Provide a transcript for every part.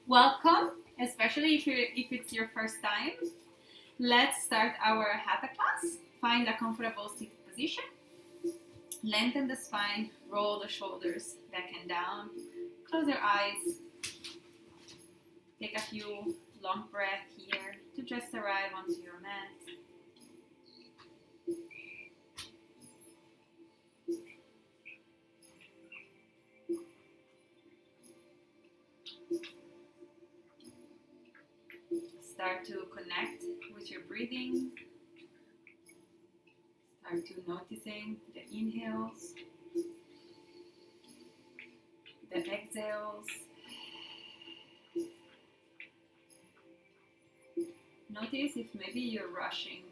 Welcome, especially if it's your first time. Let's start our Hatha class. Find a comfortable seated position. Lengthen the spine, roll the shoulders back and down. Close your eyes. Take a few long breaths here to just arrive onto your mat. Start to connect with your breathing. Start to noticing the inhales, the exhales. Notice if maybe you're rushing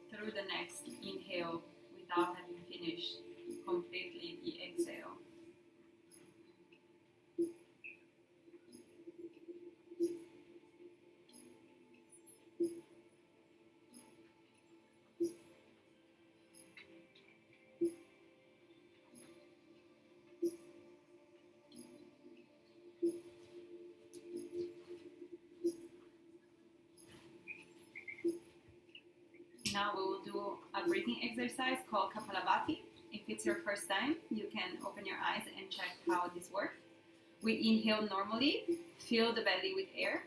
through the next inhale without having finished completely the exhale. Now we will do a breathing exercise called Kapalabhati. If it's your first time, you can open your eyes and check how this works. We inhale normally, fill the belly with air,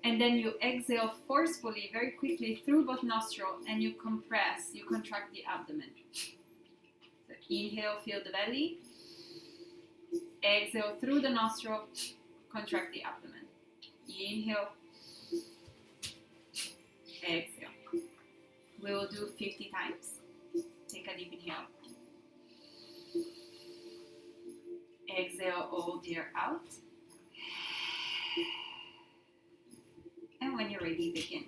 and then you exhale forcefully, very quickly through both nostrils, and you compress, you contract the abdomen. So inhale, fill the belly, exhale through the nostril, contract the abdomen. Inhale, exhale. We will do 50 times. Take a deep inhale. Exhale all the air out. And when you're ready, begin.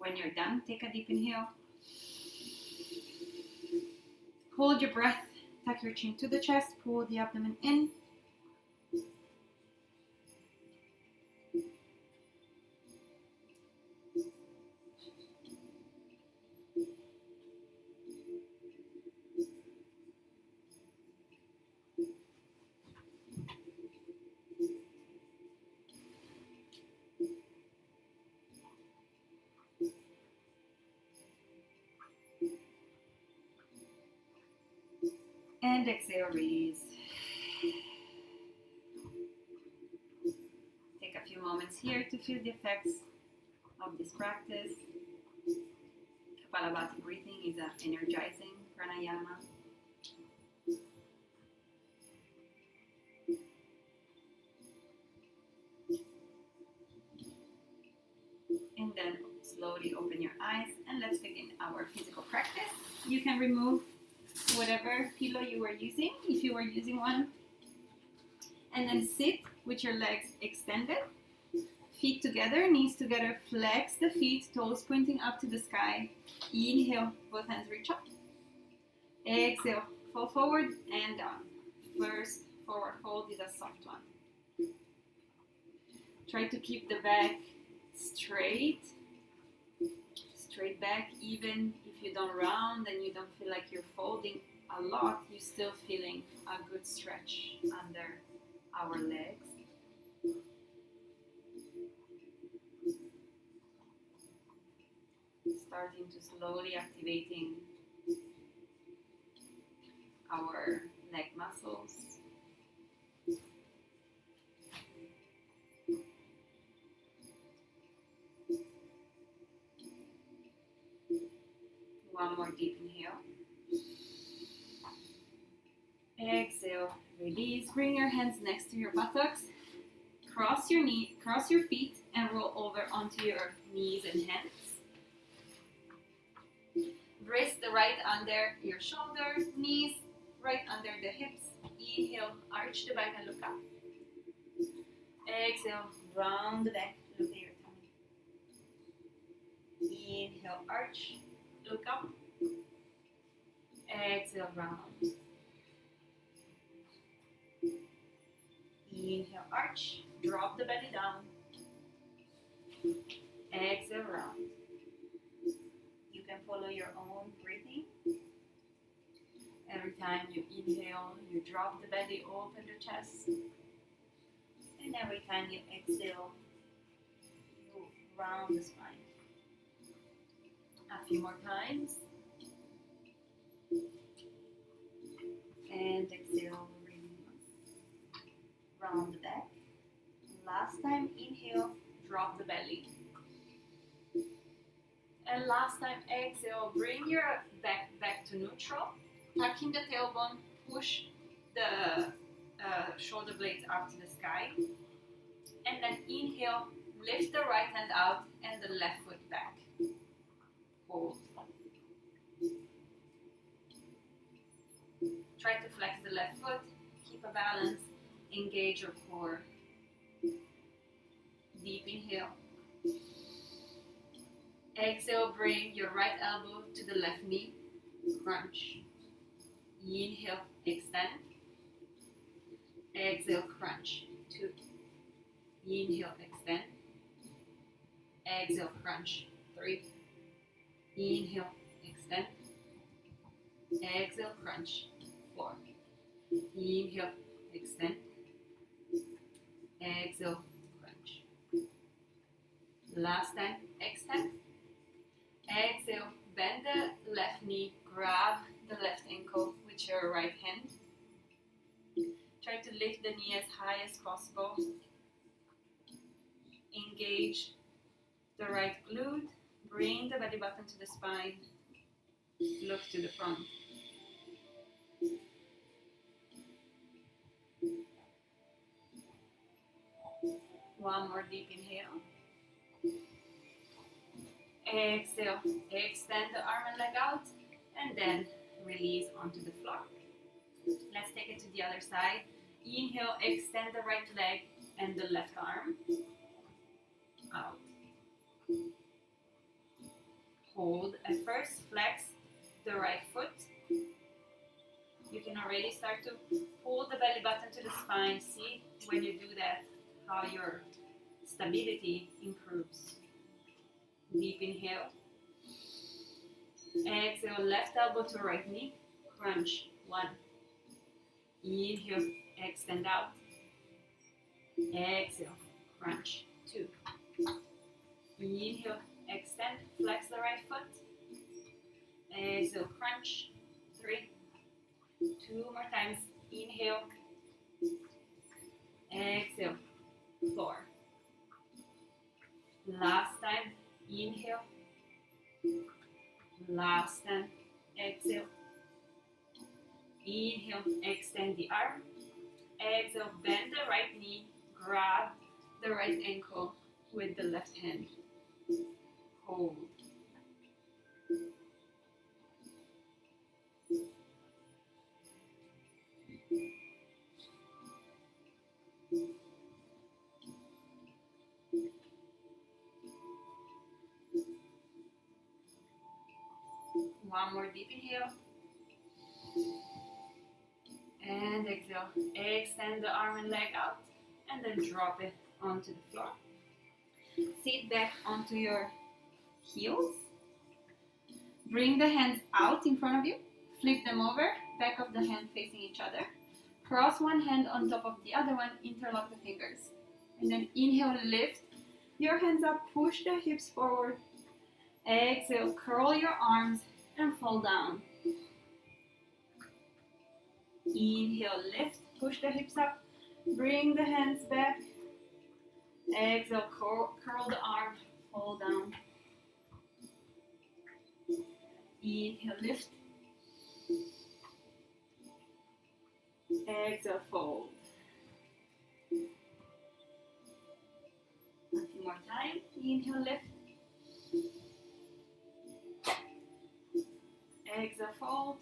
When you're done, take a deep inhale. Hold your breath, tuck your chin to the chest, pull the abdomen in. And exhale, release. Take a few moments here to feel the effects of this practice. Kapalabhati breathing is an energizing pranayama. And then slowly open your eyes and let's begin our physical practice. You can remove whatever pillow you were using, if you were using one, and then sit with your legs extended, feet together, knees together, flex the feet, toes pointing up to the sky. Inhale, both hands reach up. Exhale, fall forward and down. First forward fold is a soft one. Try to keep the back straight back, even if you don't round and you don't feel like you're folding a lot, you're still feeling a good stretch under our legs. Starting to slowly activating our neck muscles. One more deep inhale. Exhale, release. Bring your hands next to your buttocks. Cross your feet and roll over onto your knees and hands. Wrist right under your shoulders, knees right under the hips. Inhale, arch the back and look up. Exhale, round the back, look at your tummy. Inhale, arch, look up. Exhale, round. Inhale, arch, drop the belly down. Exhale, round. You can follow your own breathing. Every time you inhale, you drop the belly, open the chest. And every time you exhale, you round the spine. A few more times. And exhale, release. Round the back. Last time, inhale, drop the belly. And last time, exhale, bring your back to neutral. Tuck in the tailbone, push the shoulder blades up to the sky. And then inhale, lift the right hand out and the left foot back. Hold. Try to flex the left foot, keep a balance, engage your core. Deep inhale. Exhale, bring your right elbow to the left knee, crunch. Inhale, extend. Exhale, crunch. 2. Inhale, extend. Exhale, crunch. 3. Inhale, extend. Exhale, crunch. 4. Inhale, extend. Exhale, crunch. Last time, extend. Exhale, bend the left knee, grab the left ankle with your right hand. Try to lift the knee as high as possible. Engage the right glute. Bring the belly button to the spine. Look to the front. One more deep inhale. Exhale, extend the arm and leg out, and then release onto the floor. Let's take it to the other side. Inhale, extend the right leg and the left arm. Out. Hold at first, flex the right foot. You can already start to pull the belly button to the spine. See when you do that, how your stability improves. Deep inhale. Exhale, left elbow to right knee. Crunch. 1. Inhale, extend out. Exhale, crunch. 2. Inhale, extend, flex the right foot. Exhale, crunch. 3. 2 more times. Inhale. Exhale. 4. Last time. Inhale. Last time. Exhale. Inhale. Extend the arm. Exhale. Bend the right knee. Grab the right ankle with the left hand. Hold. One more deep inhale. And exhale. Extend the arm and leg out. And then drop it onto the floor. Sit back onto your heels. Bring the hands out in front of you. Flip them over. Back of the hand facing each other. Cross one hand on top of the other one. Interlock the fingers. And then inhale, lift your hands up. Push the hips forward. Exhale, curl your arms and fall down. Inhale, lift, push the hips up, bring the hands back. Exhale, curl the arm, fall down. Inhale, lift. Exhale, fold. A few more times. Inhale, lift. Exhale, fold.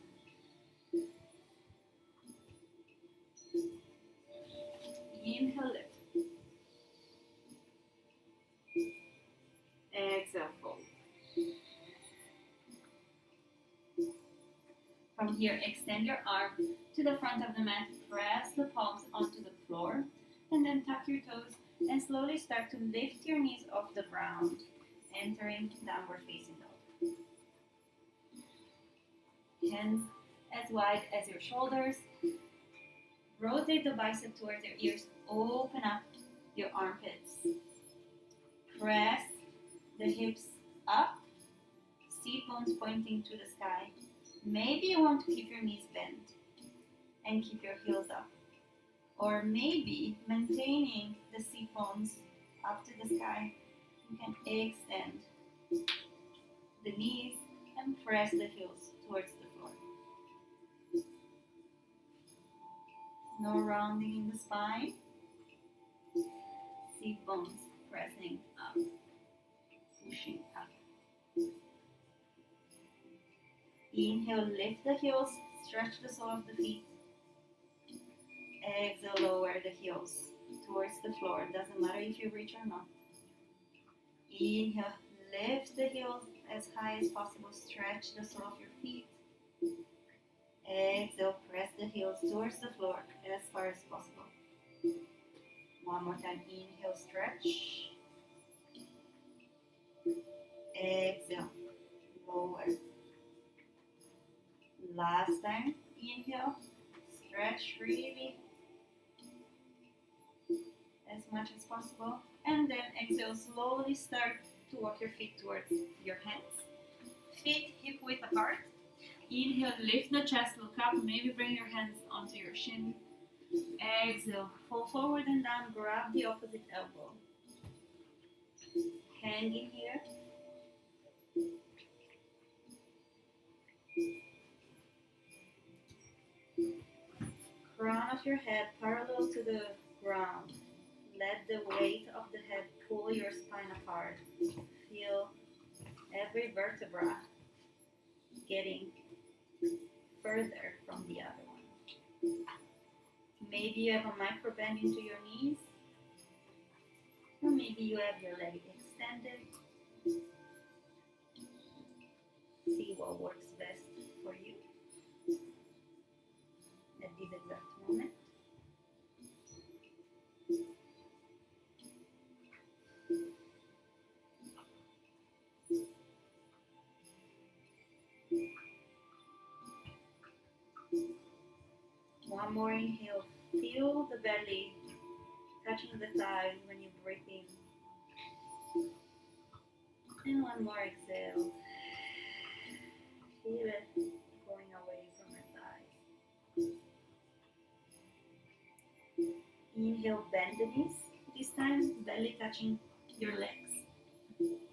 Inhale, lift. Exhale, fold. From here, extend your arm to the front of the mat. Press the palms onto the floor. And then tuck your toes and slowly start to lift your knees off the ground, entering downward facing dog. Hands as wide as your shoulders. Rotate the bicep towards your ears. Open up your armpits. Press the hips up. Seat bones pointing to the sky. Maybe you want to keep your knees bent and keep your heels up. Or maybe maintaining the seat bones up to the sky, you can extend the knees and press the heels towards the floor. No rounding in the spine. Seat bones pressing up, pushing up. Inhale, lift the heels, stretch the sole of the feet. Exhale, lower the heels towards the floor. Doesn't matter if you reach or not. Inhale, lift the heels as high as possible. Stretch the sole of your feet. Exhale, press the heels towards the floor as far as possible. One more time. Inhale, stretch. Exhale, lower. Last time. Inhale, stretch really as much as possible. And then exhale, slowly start to walk your feet towards your hands. Feet hip width apart. Inhale, lift the chest, look up, maybe bring your hands onto your shin. Exhale, fall forward and down, grab the opposite elbow. Hang in here. Crown of your head parallel to the ground. Let the weight of the head pull your spine apart. Feel every vertebra getting further from the other one. Maybe you have a micro bend into your knees. Or maybe you have your leg extended. See what works best for you at this exact moment. One more inhale. Feel the belly touching the thighs when you breathe in. And one more exhale. Feel it going away from your thighs. Inhale, bend the knees. This time, belly touching your legs.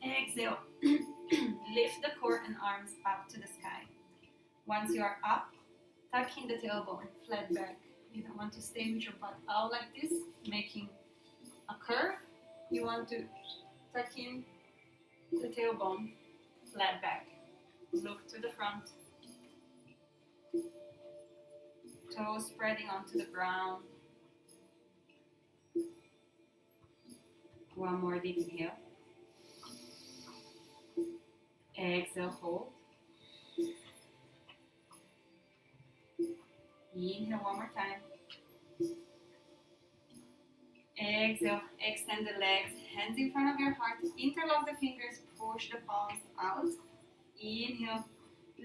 Exhale. Lift the core and arms up to the sky. Once you are up, tuck in the tailbone, flat back. You don't want to stay with your butt out like this, making a curve. You want to tuck in the tailbone, flat back. Look to the front. Toes spreading onto the ground. One more deep inhale. Exhale, hold. Inhale one more time. Exhale, extend the legs, hands in front of your heart, interlock the fingers, push the palms out. Inhale,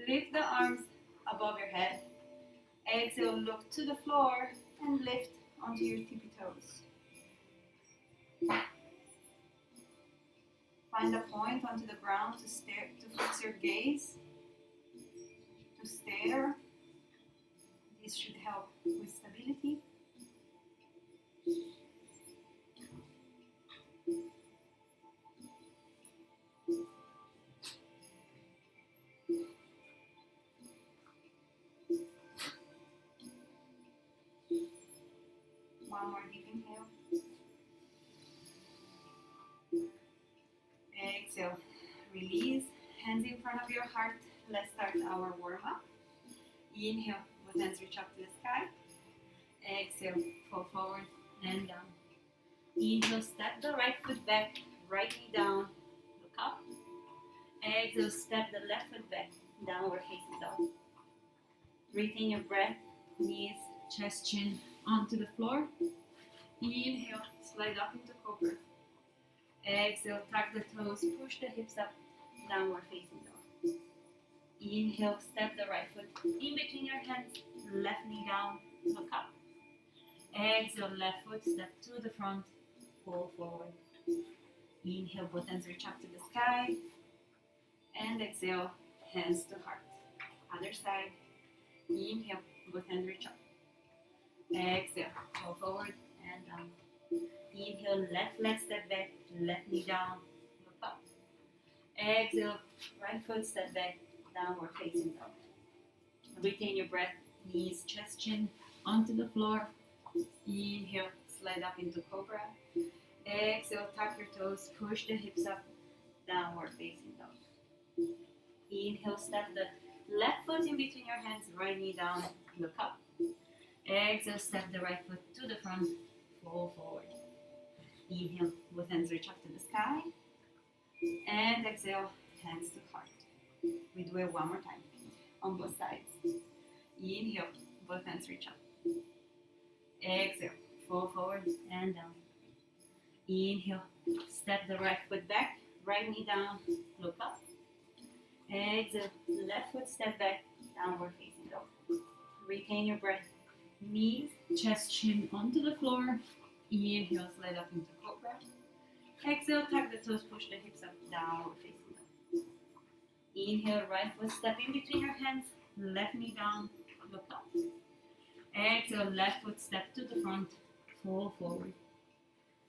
lift the arms above your head. Exhale, look to the floor and lift onto your tippy toes. Find a point onto the ground to stare, to fix your gaze, to stare. This should help with stability. release. Hands in front of your heart. Let's start our warm-up. Inhale, both hands reach up to the sky. Exhale, fall forward and down. Inhale, step the right foot back, right knee down, look up. Exhale, step the left foot back, downward facing dog. Retain your breath, knees, chest, chin onto the floor. Inhale, slide up into cobra. Exhale, tuck the toes, push the hips up, downward facing dog. Inhale, step the right foot in between your hands, left knee down, look up. Exhale, left foot, step to the front, fall forward. Inhale, both hands reach up to the sky. And exhale, hands to heart. Other side. Inhale, both hands reach up. Exhale, fall forward and down. Inhale, left leg step back, left knee down, look up. Exhale, right foot step back, downward facing dog. Retain your breath, knees, chest, chin onto the floor. Inhale, slide up into cobra. Exhale, tuck your toes, push the hips up, downward facing dog. Inhale, step the left foot in between your hands, right knee down, look up. Exhale, step the right foot to the front, fall forward. Inhale, both hands reach up to the sky. And exhale, hands to heart. We do it one more time on both sides. Inhale, both hands reach up. Exhale, fall forward and down. Inhale, step the right foot back, right knee down, look up. Exhale, left foot step back, downward facing dog. Retain your breath, knees, chest, chin onto the floor. Inhale, slide up into cobra. Exhale, tuck the toes, push the hips up, downward facing dog. Inhale, right foot step in between your hands, left knee down, look up. Exhale, left foot step to the front, fall forward.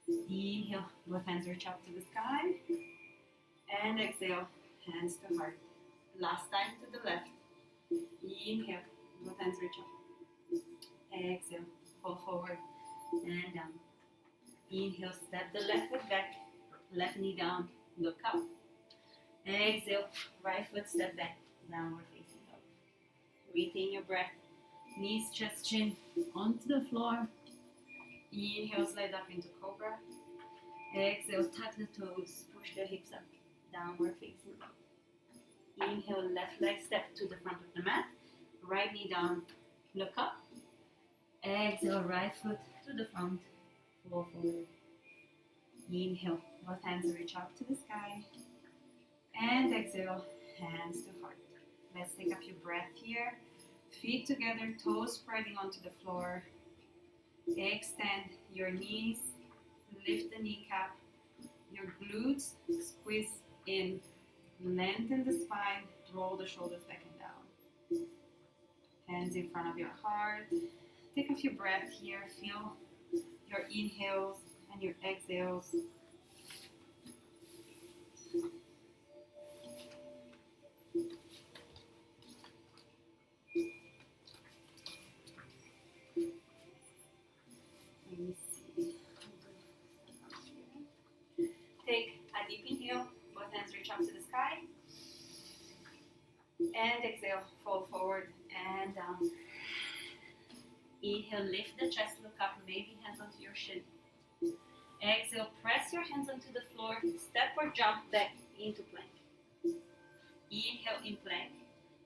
Inhale, both hands reach up to the sky. And exhale, hands to heart. Last time to the left. Inhale, both hands reach up. Exhale, fall forward and down. Inhale, step the left foot back, left knee down, look up. Exhale, right foot step back, downward facing dog. Retain your breath, knees, chest, chin onto the floor. Inhale, slide up into cobra. Exhale, tuck the toes, push the hips up, downward facing dog. Inhale, left leg step to the front of the mat. Right knee down, look up. Exhale, right foot to the front, fall forward. Inhale, both hands reach up to the sky. And exhale, hands to heart. Let's take a few breaths here. Feet together, toes spreading onto the floor. Extend your knees, lift the kneecap. Your glutes squeeze in. Lengthen the spine, roll the shoulders back and down. Hands in front of your heart. Take a few breaths here. Feel your inhales and your exhales. Let me see. Take a deep inhale. Both hands reach up to the sky. And exhale, fall forward and down. Inhale, lift the chest, look up, maybe hands onto your shin. Exhale, press your hands onto the floor, step or jump back into plank. Inhale in plank.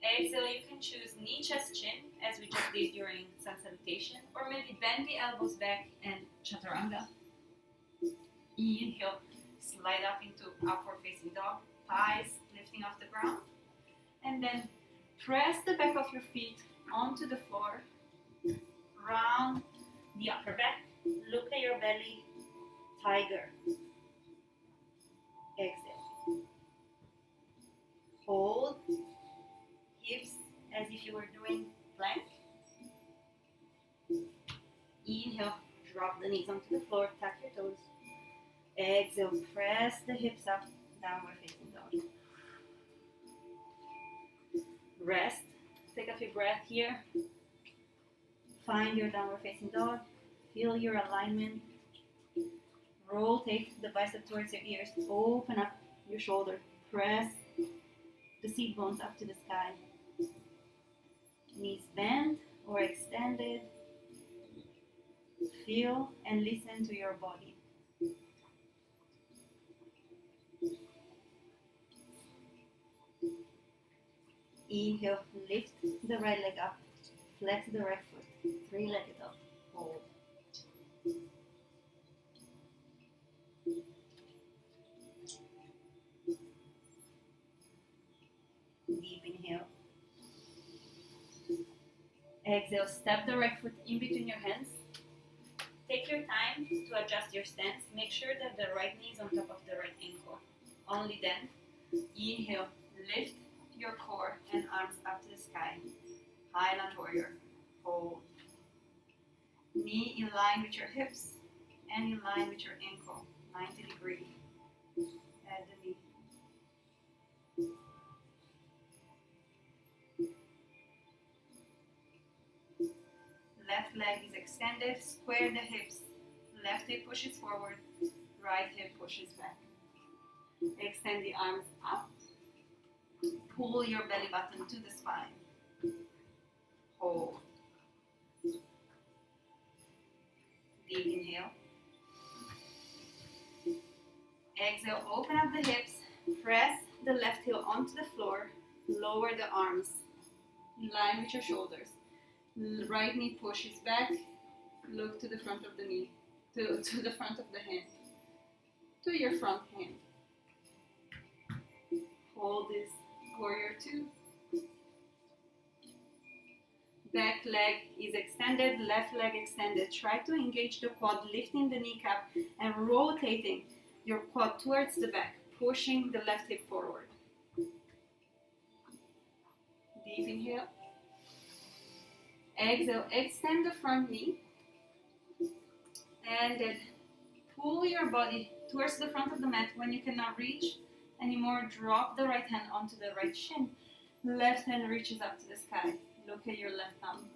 Exhale, you can choose knee, chest, chin, as we just did during sun salutation, or maybe bend the elbows back and chaturanga. Inhale, slide up into upward facing dog, thighs lifting off the ground. And then press the back of your feet onto the floor. Round the upper back. Look at your belly. Tiger. Exhale. Hold. Hips as if you were doing plank. Inhale. Drop the knees onto the floor. Tuck your toes. Exhale. Press the hips up. Downward facing dog. Rest. Take a few breaths here. Find your downward facing dog. Feel your alignment. Rotate the bicep towards your ears. Open up your shoulder. Press the seat bones up to the sky. Knees bent or extended. Feel and listen to your body. Inhale, lift the right leg up. Flex the right foot. Three-legged up. Hold. Deep inhale. Exhale, step the right foot in between your hands. Take your time to adjust your stance. Make sure that the right knee is on top of the right ankle. Only then, inhale, lift your core and arms up to the sky. Highland warrior. Hold. Knee in line with your hips and in line with your ankle. 90 degrees. Add the knee. Left leg is extended. Square the hips. Left hip pushes forward. Right hip pushes back. Extend the arms up. Pull your belly button to the spine. Hold. Deep inhale. Exhale, open up the hips. Press the left heel onto the floor. Lower the arms in line with your shoulders. Right knee pushes back. Look to the front of the knee. To the front of the hand. To your front hand. Hold this. Warrior 2. Back leg is extended, left leg extended. Try to engage the quad, lifting the kneecap and rotating your quad towards the back, pushing the left hip forward. Deep inhale. Exhale, extend the front knee. And then pull your body towards the front of the mat. When you cannot reach anymore, drop the right hand onto the right shin. Left hand reaches up to the sky. Look at your left thumb.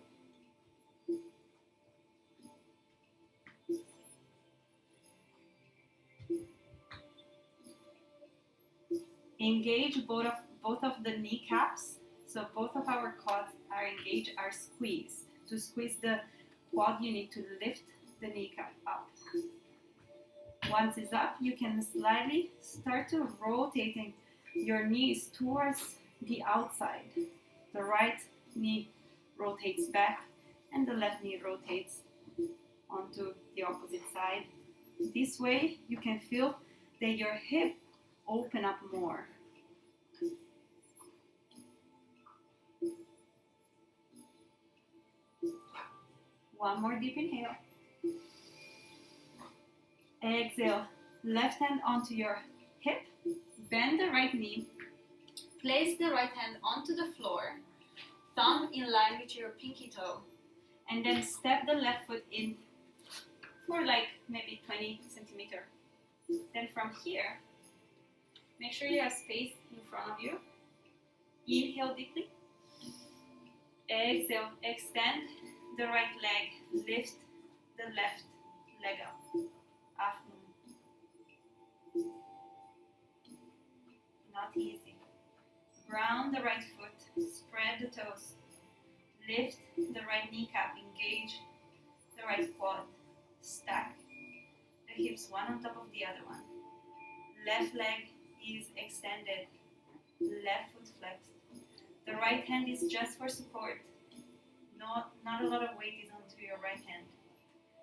Engage both of the kneecaps. So both of our quads are engaged, are squeezed. To squeeze the quad, you need to lift the kneecap up. Once it's up, you can slightly start to rotating your knees towards the outside. The right knee rotates back and the left knee rotates onto the opposite side. This way you can feel that your hip open up more. One more deep inhale. Exhale, left hand onto your hip, bend the right knee, place the right hand onto the floor, thumb in line with your pinky toe, and then step the left foot in for like maybe 20 centimeters. Then from here, make sure you have space in front of you. Inhale deeply. Exhale, extend the right leg, lift the left leg up. Not easy. Ground the right foot, spread the toes, lift the right kneecap, engage the right quad, stack the hips one on top of the other one. Left leg is extended, left foot flexed. The right hand is just for support. Not a lot of weight is onto your right hand.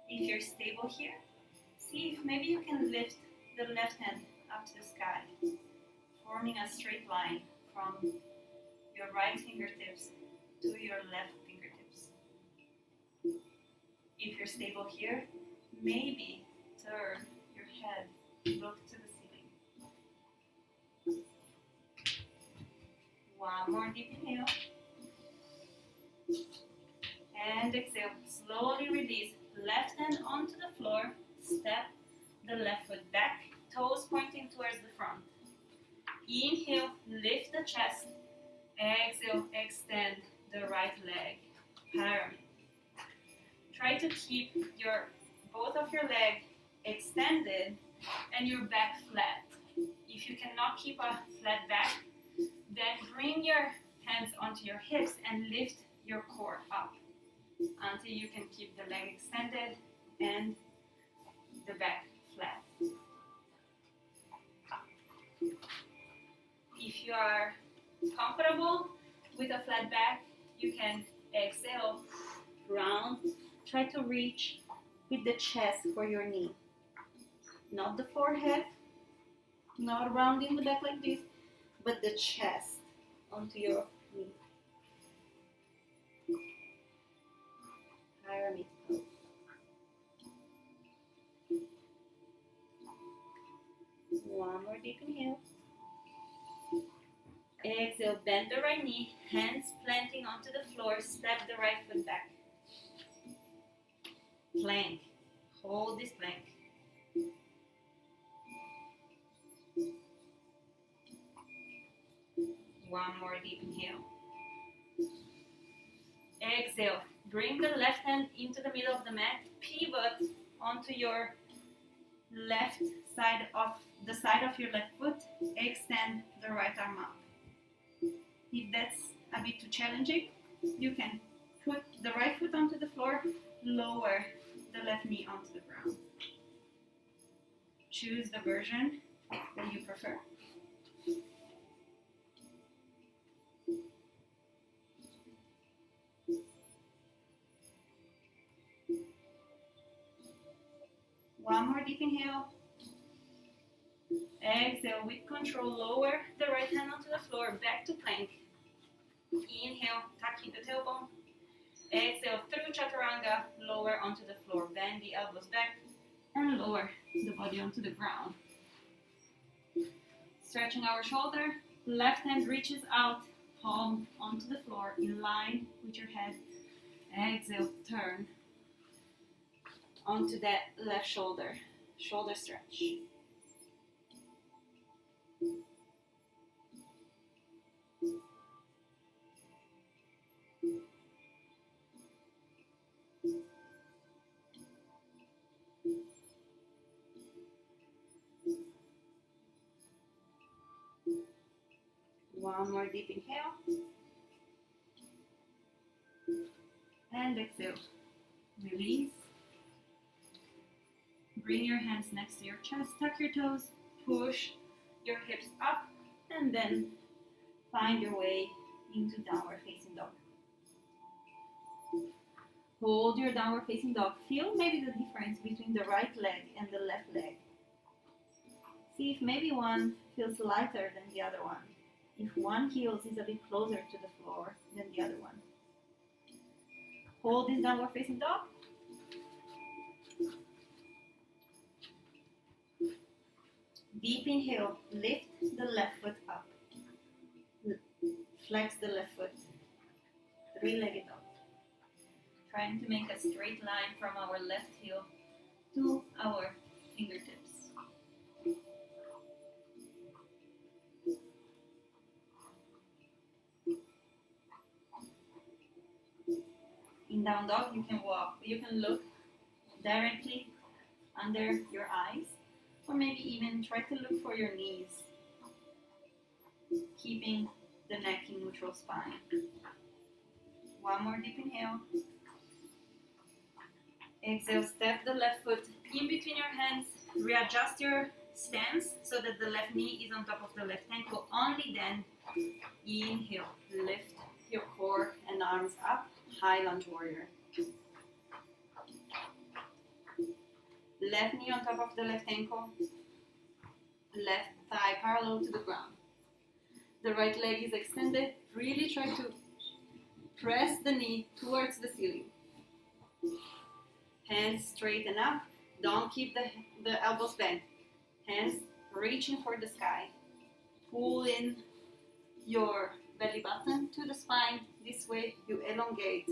If you're stable here, see if maybe you can lift the left hand up to the sky, forming a straight line from your right fingertips to your left fingertips. If you're stable here, maybe turn your head, look to the ceiling. One more deep inhale. And exhale. Slowly release. Left hand onto the floor. Step the left foot back. Toes pointing towards the front. Inhale. Lift the chest. Exhale. Extend the right leg. Pyramid. Try to keep both of your legs extended and your back flat. If you cannot keep a flat back, then bring your hands onto your hips and lift your core up until you can keep the leg extended and the back flat. If you are comfortable with a flat back, you can exhale, round. Try to reach with the chest for your knee, not the forehead, not rounding the back like this, but the chest onto your knee. Pyramid pose. One more deep inhale. Exhale, bend the right knee, hands planting onto the floor, step the right foot back. Plank. Hold this plank. One more deep inhale. Exhale. Bring the left hand into the middle of the mat. Pivot onto your left side of the side of your left foot. Extend the right arm up. If that's a bit too challenging, you can put the right foot onto the floor, lower the left knee onto the ground. Choose the version that you prefer. One more deep inhale. Exhale, with control, lower the right hand onto the floor, back to plank. Inhale, tucking the tailbone. Exhale, through chaturanga, lower onto the floor. Bend the elbows back and lower the body onto the ground. Stretching our shoulder, left hand reaches out, palm onto the floor in line with your head. Exhale, turn onto that left shoulder, shoulder stretch. One more deep inhale. And exhale. Release. Bring your hands next to your chest, tuck your toes, push your hips up, and then find your way into downward facing dog. Hold your downward facing dog. Feel maybe the difference between the right leg and the left leg. See if maybe one feels lighter than the other one. If one heels is a bit closer to the floor than the other one. Hold this downward facing dog. Deep inhale, lift the left foot up. Flex the left foot. Three-legged dog. Trying to make a straight line from our left heel to our fingertips. In down dog, you can walk. You can look directly under your eyes, or maybe even try to look for your knees, keeping the neck in neutral spine. One more deep inhale. Exhale, step the left foot in between your hands. Readjust your stance so that the left knee is on top of the left ankle. Only then, inhale, lift your core and arms up. High lunge warrior. Left knee on top of the left ankle. Left thigh parallel to the ground. The right leg is extended. Really try to press the knee towards the ceiling. Hands straighten up. Don't keep the elbows bent. Hands reaching for the sky. Pull in your belly button to the spine. This way you elongate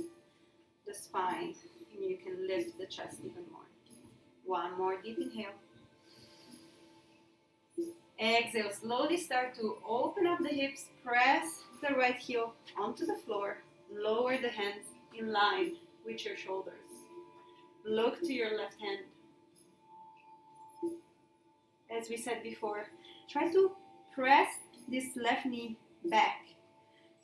the spine and you can lift the chest even more. One more deep inhale. Exhale, slowly start to open up the hips. Press the right heel onto the floor. Lower the hands in line with your shoulders. Look to your left hand. As we said before, Try to press this left knee back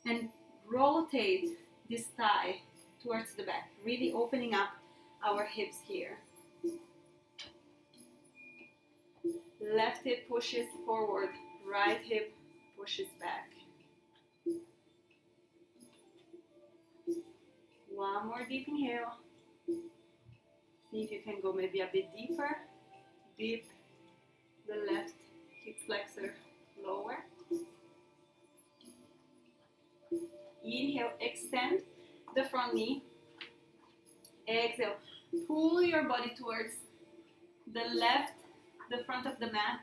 and rotate this thigh towards the back, really opening up our hips here. Left hip pushes forward, right hip pushes back. One more deep inhale. See if you can go maybe a bit deeper. Dip the left hip flexor lower. Inhale, extend the front knee. Exhale, pull your body towards the left, the front of the mat.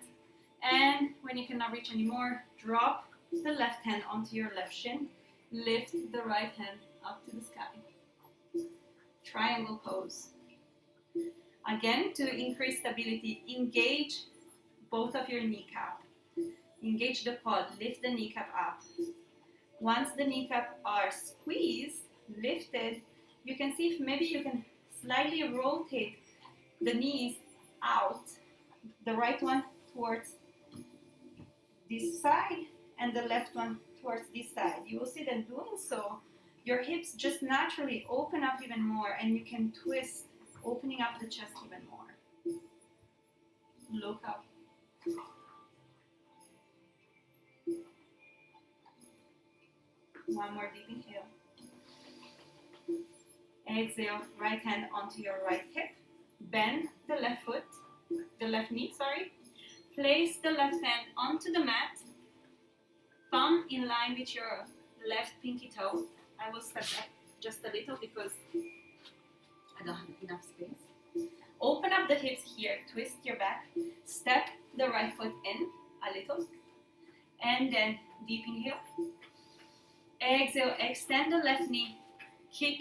And when you cannot reach anymore, drop the left hand onto your left shin. Lift the right hand up to the sky. Triangle pose. Again, to increase stability, engage both of your kneecap. Engage the quad, lift the kneecap up. Once the kneecap are squeezed, lifted, you can see if maybe you can slightly rotate the knees out, the right one towards this side and the left one towards this side. You will see that doing so, your hips just naturally open up even more and you can twist, opening up the chest even more. Look up. One more deep inhale. Exhale, right hand onto your right hip. Bend the left foot, the left knee, sorry. Place the left hand onto the mat. Thumb in line with your left pinky toe. I will step back just a little because I don't have enough space. Open up the hips here, twist your back. Step the right foot in a little. And then deep inhale. Exhale, extend the left knee. Kick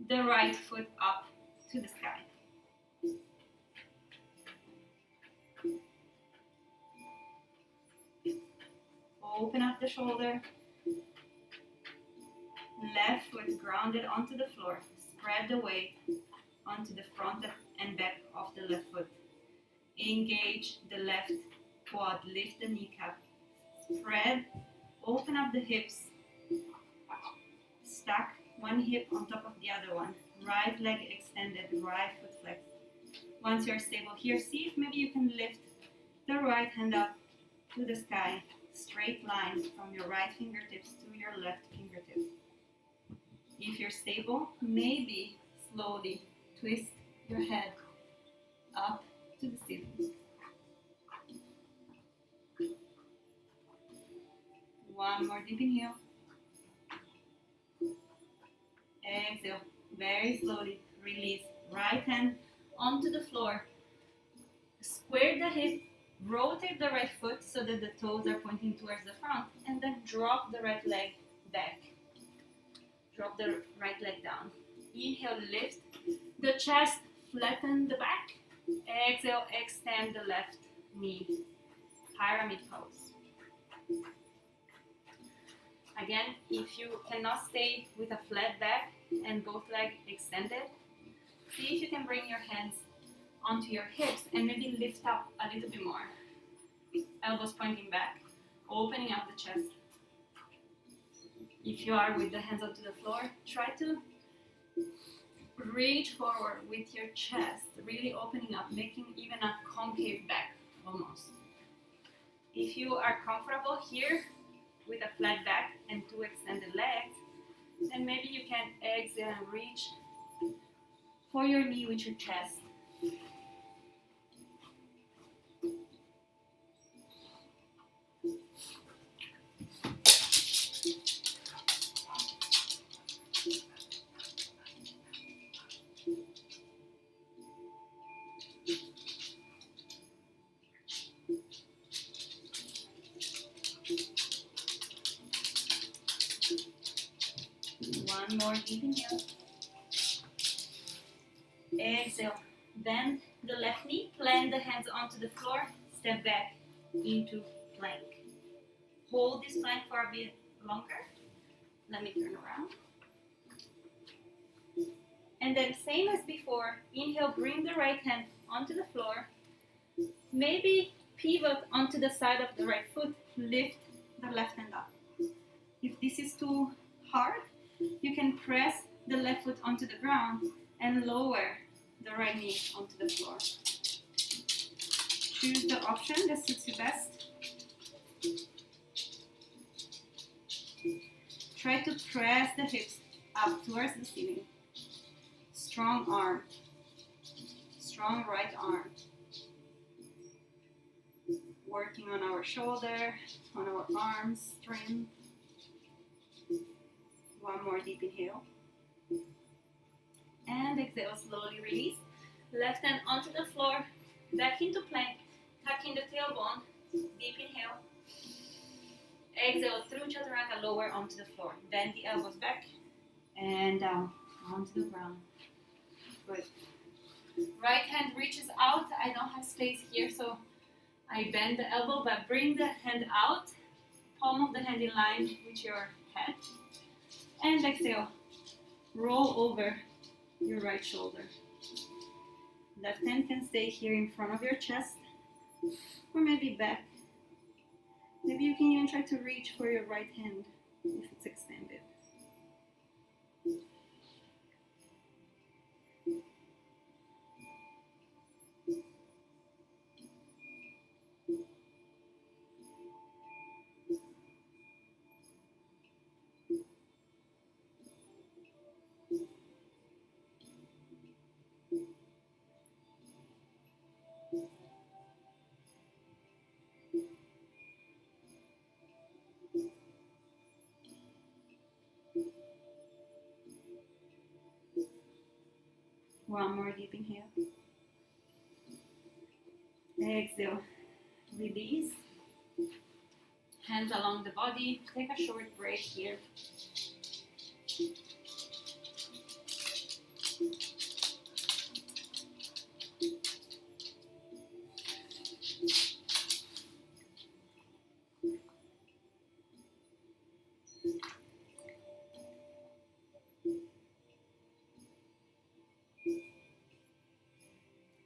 the right foot up to the sky. Open up the shoulder. Left foot grounded onto the floor. Spread the weight onto the front and back of the left foot. Engage the left quad. Lift the kneecap. Spread. Open up the hips. Stack one hip on top of the other one. Right leg extended. Right foot flexed. Once you're stable here, see if maybe you can lift the right hand up to the sky. Straight line from your right fingertips to your left fingertips. If you're stable, maybe slowly twist your head up to the ceiling. One more deep inhale. Exhale. Very slowly release. Right hand onto the floor. Square the hip. Rotate the right foot so that the toes are pointing towards the front. And then drop the right leg back. Drop the right leg down. Inhale, lift the chest, flatten the back. Exhale, extend the left knee. Pyramid pose. Again, if you cannot stay with a flat back and both legs extended, see if you can bring your hands onto your hips and maybe lift up a little bit more. Elbows pointing back, opening up the chest. If you are with the hands onto the floor, try to reach forward with your chest, really opening up, making even a concave back almost. If you are comfortable here with a flat back and two extended legs, then maybe you can exhale and reach for your knee with your chest. One more deep inhale. Exhale. Bend the left knee. Plant the hands onto the floor. Step back into plank. Hold this plank for a bit longer. Let me turn around. And then same as before, inhale, bring the right hand onto the floor. Maybe pivot onto the side of the right foot, lift the left hand up. If this is too hard, you can press the left foot onto the ground and lower the right knee onto the floor. Choose the option that suits you best. Try to press the hips up towards the ceiling. Strong arm. Strong right arm. Working on our shoulder, on our arms, strength. One more deep inhale. And exhale, slowly release. Left hand onto the floor, back into plank, tucking the tailbone. Deep inhale. Exhale through chaturanga, lower onto the floor. Bend the elbows back and down onto the ground. Good. Right hand reaches out. I don't have space here, so I bend the elbow, but bring the hand out. Palm of the hand in line with your head. And exhale. Roll over your right shoulder. Left hand can stay here in front of your chest, or maybe back. Maybe you can even try to reach for your right hand if it's extended. One more deep inhale. Exhale. Release. Hands along the body. Take a short break here.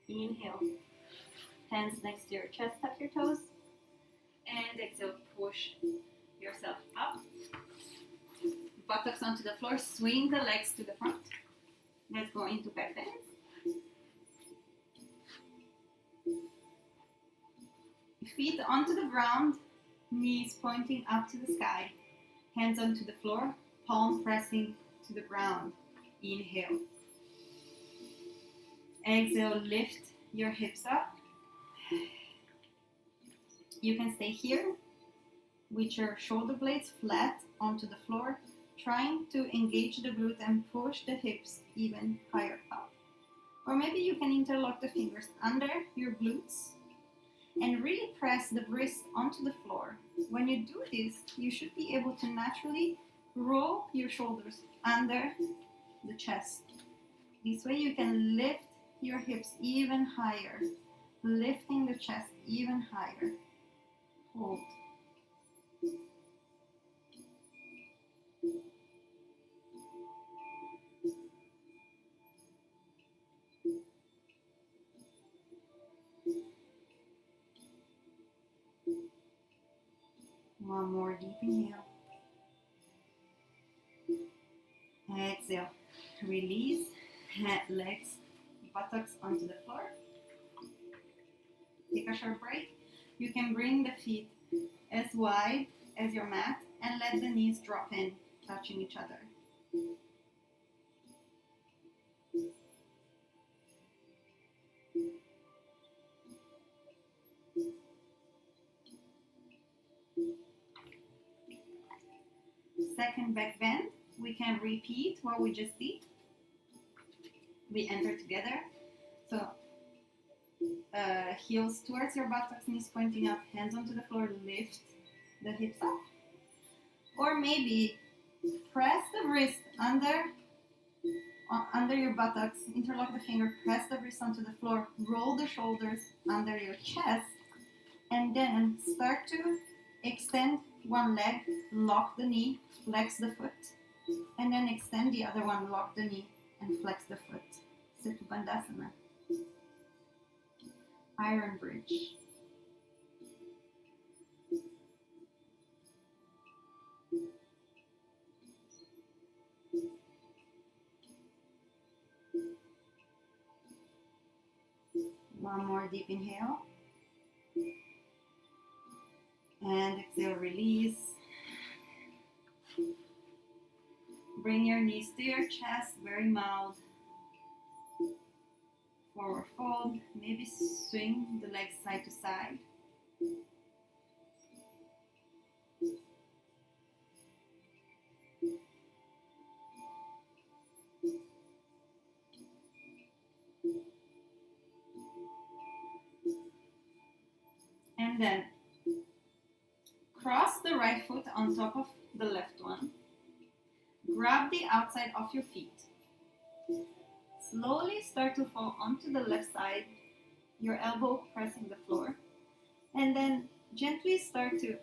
Inhale. Hands next to your chest, tuck your toes. And exhale, push yourself up. Buttocks onto the floor, swing the legs to the front. Let's go into back bends. Feet onto the ground, knees pointing up to the sky. Hands onto the floor, palm pressing to the ground. Inhale. Exhale, lift your hips up. You can stay here with your shoulder blades flat onto the floor, trying to engage the glute and push the hips even higher up. Or maybe you can interlock the fingers under your glutes and really press the wrist onto the floor. When you do this, you should be able to naturally roll your shoulders under the chest. This way you can lift your hips even higher, lifting the chest even higher. Hold. One more deep inhale. Exhale. Release. Legs, buttocks onto the floor. Take a short break. You can bring the feet as wide as your mat and let the knees drop in, touching each other. Second back bend. We can repeat what we just did. We enter together. So heels towards your buttocks, knees pointing up, hands onto the floor, lift the hips up. Or maybe press the wrist under your buttocks, interlock the finger, press the wrist onto the floor, roll the shoulders under your chest, and then start to extend one leg, lock the knee, flex the foot, and then extend the other one, lock the knee, and flex the foot. Setu Bandhasana. Iron bridge. One more deep inhale. And exhale, release. Bring your knees to your chest, very mild. Forward fold. Maybe swing the legs side to side. And then cross the right foot on top of the left one. Grab the outside of your feet. Slowly start to fall onto the left side, your elbow pressing the floor. And then gently start to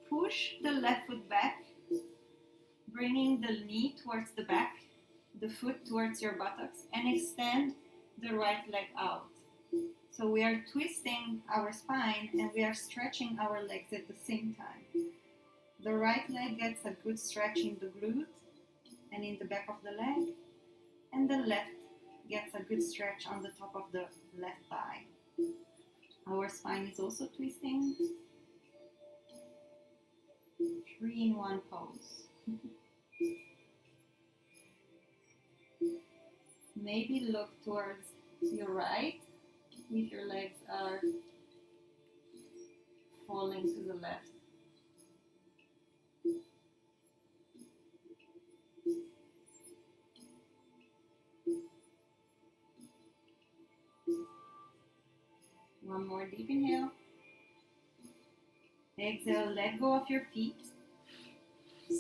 push the left foot back, bringing the knee towards the back, the foot towards your buttocks, and extend the right leg out. So we are twisting our spine and we are stretching our legs at the same time. The right leg gets a good stretch in the glute and in the back of the leg, and the left gets a good stretch on the top of the left thigh. Our spine is also twisting. 3-in-1 pose. Maybe look towards your right if your legs are falling to the left. One more deep inhale. Exhale, let go of your feet.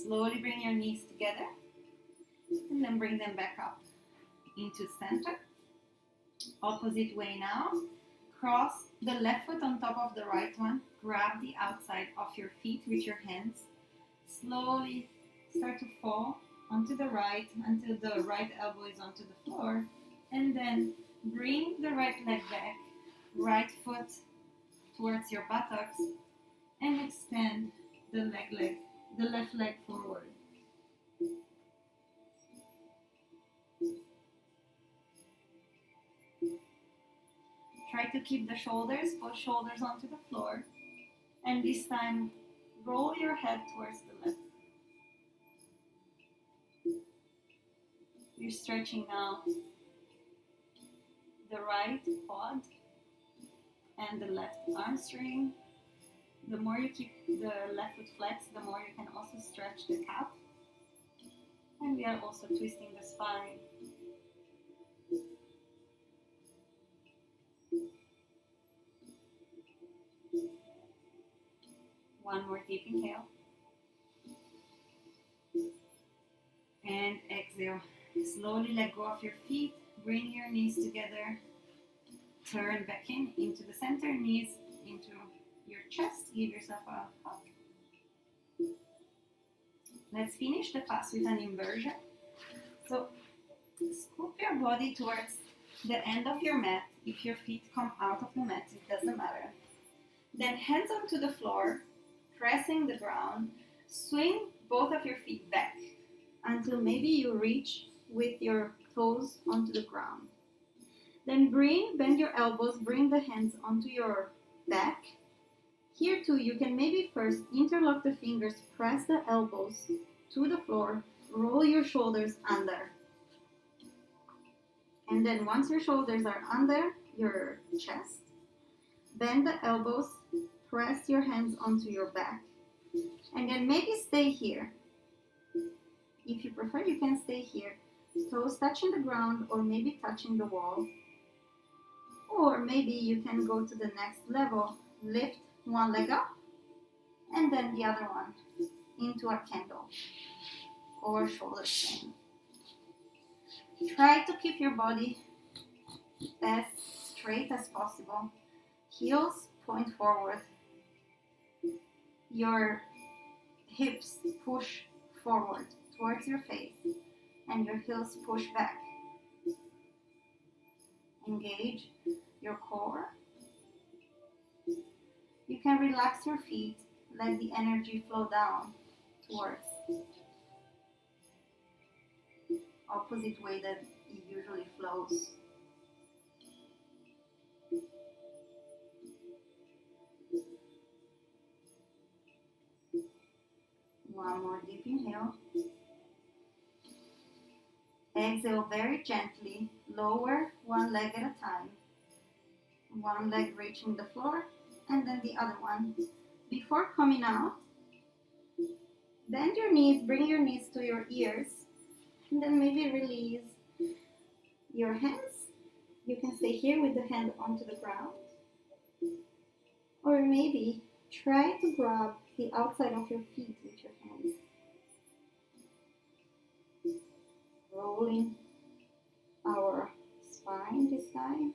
Slowly bring your knees together and then bring them back up into center. Opposite way now. Cross the left foot on top of the right one. Grab the outside of your feet with your hands. Slowly start to fall onto the right until the right elbow is onto the floor. And then bring the right leg back. Right foot towards your buttocks and extend the left leg forward. Try to keep the shoulders, both shoulders onto the floor, and this time roll your head towards the left. You're stretching now the right quad and the left hamstring. The more you keep the left foot flexed, the more you can also stretch the calf. And we are also twisting the spine. One more deep inhale. And exhale. Slowly let go of your feet. Bring your knees together. Turn back into the center, knees into your chest. Give yourself a hug. Let's finish the class with an inversion. So scoop your body towards the end of your mat. If your feet come out of the mat, it doesn't matter. Then hands onto the floor, pressing the ground. Swing both of your feet back until maybe you reach with your toes onto the ground. Then bend your elbows, bring the hands onto your back. Here too, you can maybe first interlock the fingers, press the elbows to the floor, roll your shoulders under. And then once your shoulders are under your chest, bend the elbows, press your hands onto your back. And then maybe stay here. If you prefer, you can stay here. Toes touching the ground or maybe touching the wall. Or maybe you can go to the next level, lift one leg up and then the other one into a candle or shoulder stand. Try to keep your body as straight as possible. Heels point forward. Your hips push forward towards your face and your heels push back. Engage your core. You can relax your feet, let the energy flow down towards opposite way that it usually flows. One more deep inhale. Exhale very gently. Lower one leg at a time. One leg reaching the floor and then the other one. Before coming out, bend your knees, bring your knees to your ears, and then maybe release your hands. You can stay here with the hand onto the ground. Or maybe try to grab the outside of your feet with your hands. Rolling our spine this time.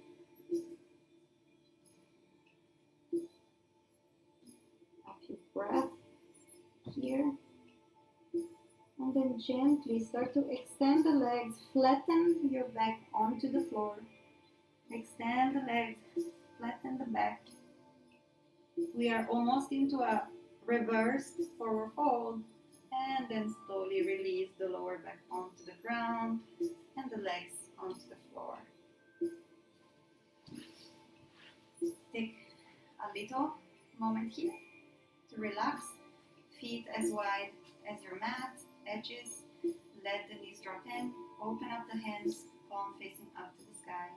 A few breaths here. And then gently start to extend the legs, flatten your back onto the floor. Extend the legs, flatten the back. We are almost into a reversed forward fold, and then slowly release the lower back onto the ground and the legs onto the floor. Take a little moment here to relax. Feet as wide as your mat, edges. Let the knees drop in. Open up the hands, palm facing up to the sky.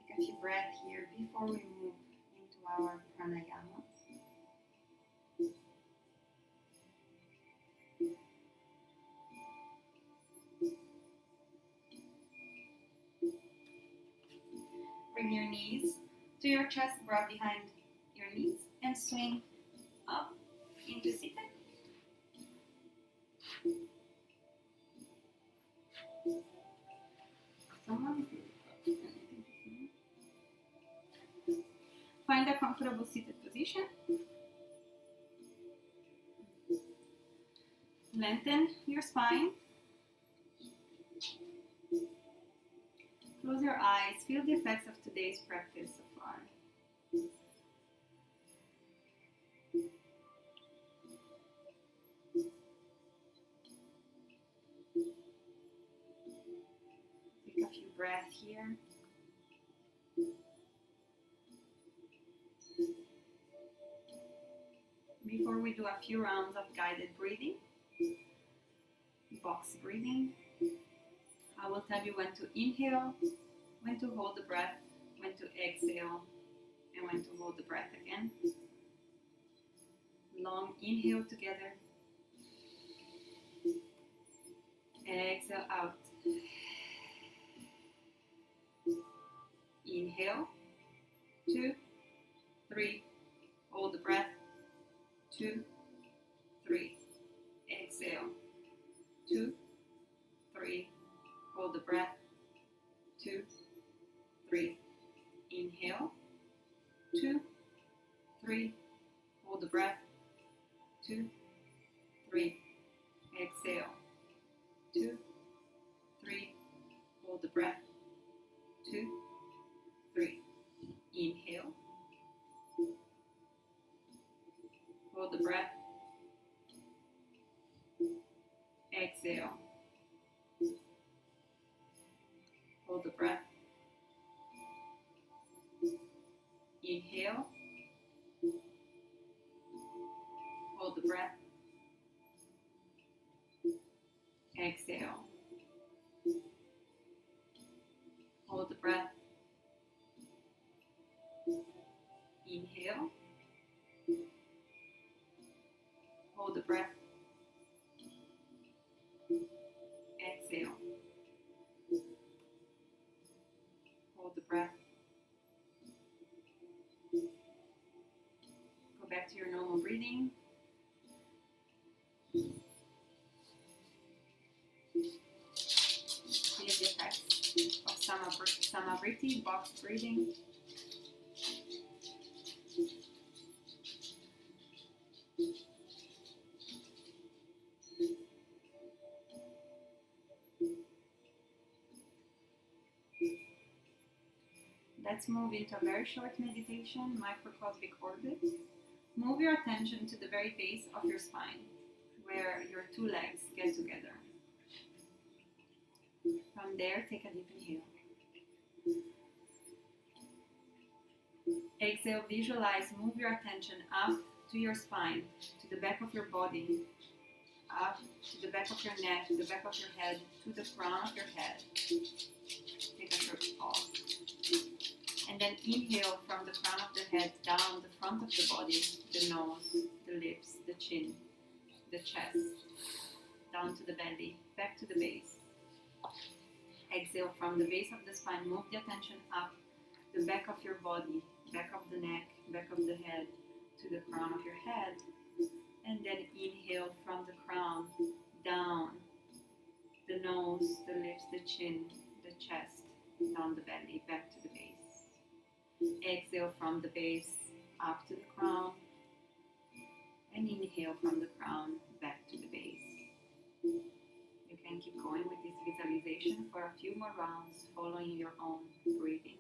Take a few breaths here before we move into our pranayama. Bring your knees to your chest, brought behind your knees, and swing up into seated. Find a comfortable seated position. Lengthen your spine. Close your eyes. Feel the effects of today's practice so far. Take a few breaths here. Before we do a few rounds of guided breathing, box breathing, I will tell you when to inhale, when to hold the breath, when to exhale, and when to hold the breath again. Long inhale together. Exhale out. Inhale. 2, 3. Hold the breath. 2, 3. Exhale. 2, 3. Hold the breath. 2, 3. Inhale. 2, 3. Hold the breath. 2, 3. Exhale. 2, 3. Hold the breath. 2, 3. Inhale. Hold the breath. Exhale. Hold the breath. Inhale. Hold the breath. Exhale. Hold the breath. Inhale. Hold the breath. Exhale. Hold the breath. Go back to your normal breathing. Feel the effects of Samavriti, box breathing. Let's move into a very short meditation, microcosmic orbit. Move your attention to the very base of your spine, where your two legs get together. From there, take a deep inhale. Exhale, visualize, move your attention up to your spine, to the back of your body, up to the back of your neck, to the back of your head, to the crown of your head. Take a short pause. And then inhale from the crown of the head down the front of the body, the nose, the lips, the chin, the chest, down to the belly, back to the base. Exhale from the base of the spine, move the attention up the back of your body, back of the neck, back of the head, to the crown of your head. And then inhale from the crown down the nose, the lips, the chin, the chest, down the belly, back to the base. Exhale from the base up to the crown, and inhale from the crown back to the base. You can keep going with this visualization for a few more rounds, following your own breathing.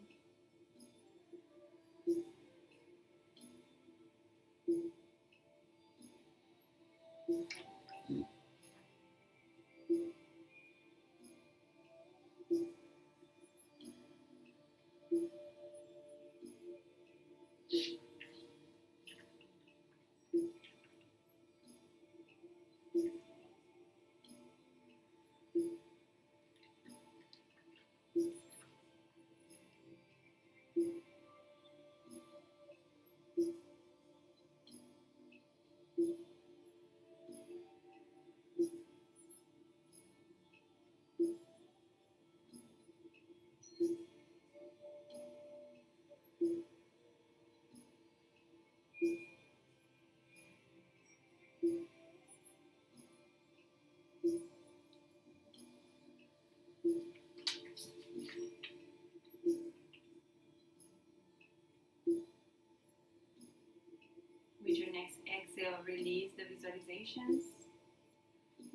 With your next exhale, release the visualizations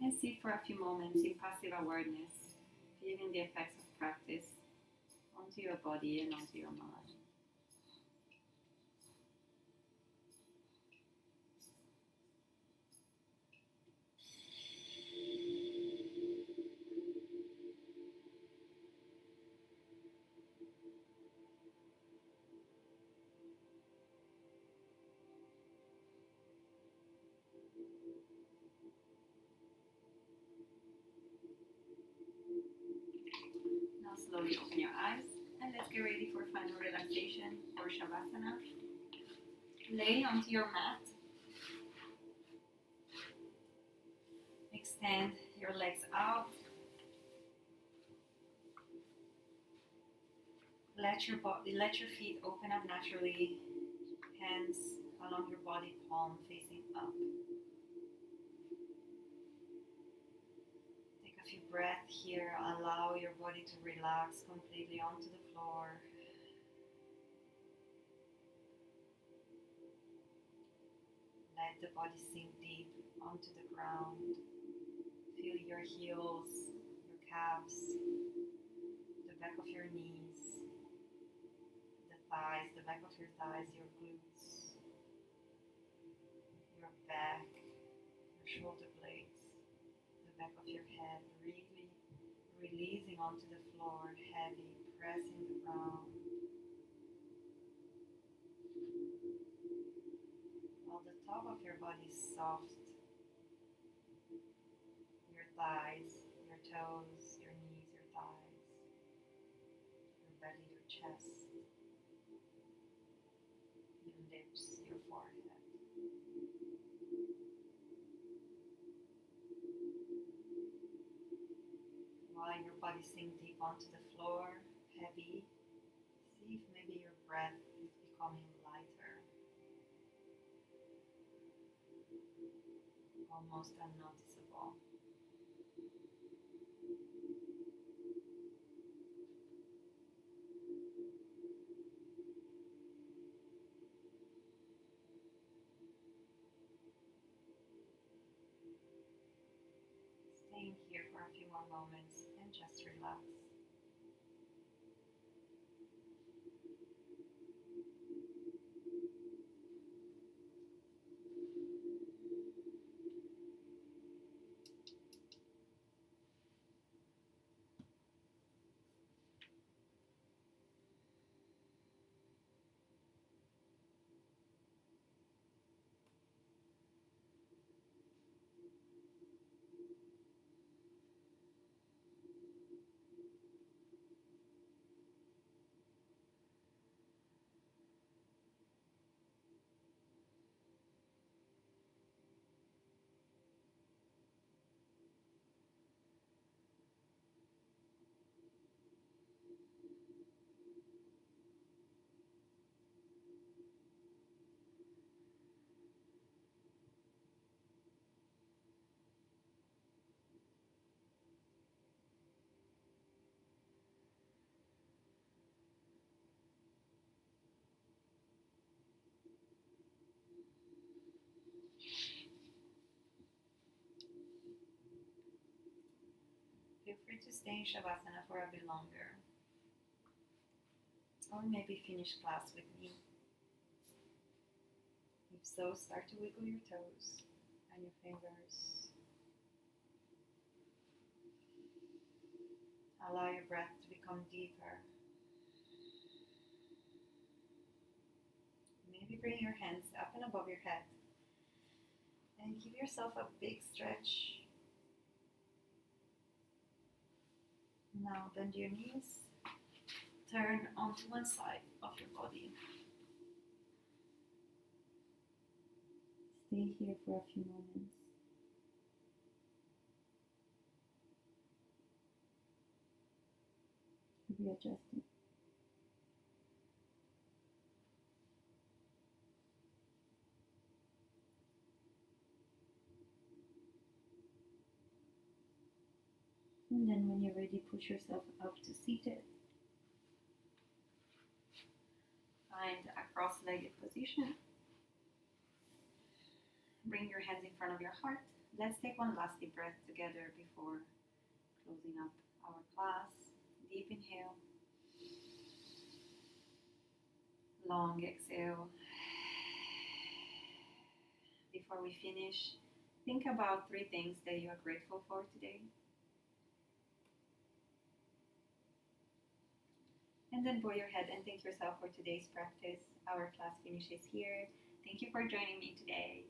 and sit for a few moments in passive awareness, feeling the effects of practice onto your body and onto your mind. Now slowly open your eyes and let's get ready for final relaxation or Shavasana. Lay onto your mat. Extend your legs out. Let your feet open up naturally. Hands along your body, palm facing up. Take a few breaths here. Allow your body to relax completely onto the floor. Let the body sink deep onto the ground. Feel your heels, your calves, the back of your knees, the thighs, the back of your thighs, your glutes, your back, your shoulder blades, the back of your head, really releasing onto the floor, heavy, pressing the ground. While the top of your body is soft, your thighs, your toes, your knees, your thighs, your belly, your chest, your lips, your forehead. While your body sinks deep onto the floor, heavy, see if maybe your breath is becoming lighter, almost unnoticeable. Staying here for a few more moments and just relax. free to stay in Shavasana for a bit longer. Or maybe finish class with me. If so, start to wiggle your toes and your fingers. Allow your breath to become deeper. Maybe bring your hands up and above your head. And give yourself a big stretch. Now bend your knees. Turn onto one side of your body. Stay here for a few moments. Readjusting. And then when you're ready, push yourself up to seated. Find a cross-legged position. Bring your hands in front of your heart. Let's take one last deep breath together before closing up our class. Deep inhale. Long exhale. Before we finish, think about 3 things that you are grateful for today. And then bow your head and thank yourself for today's practice. Our class finishes here. Thank you for joining me today.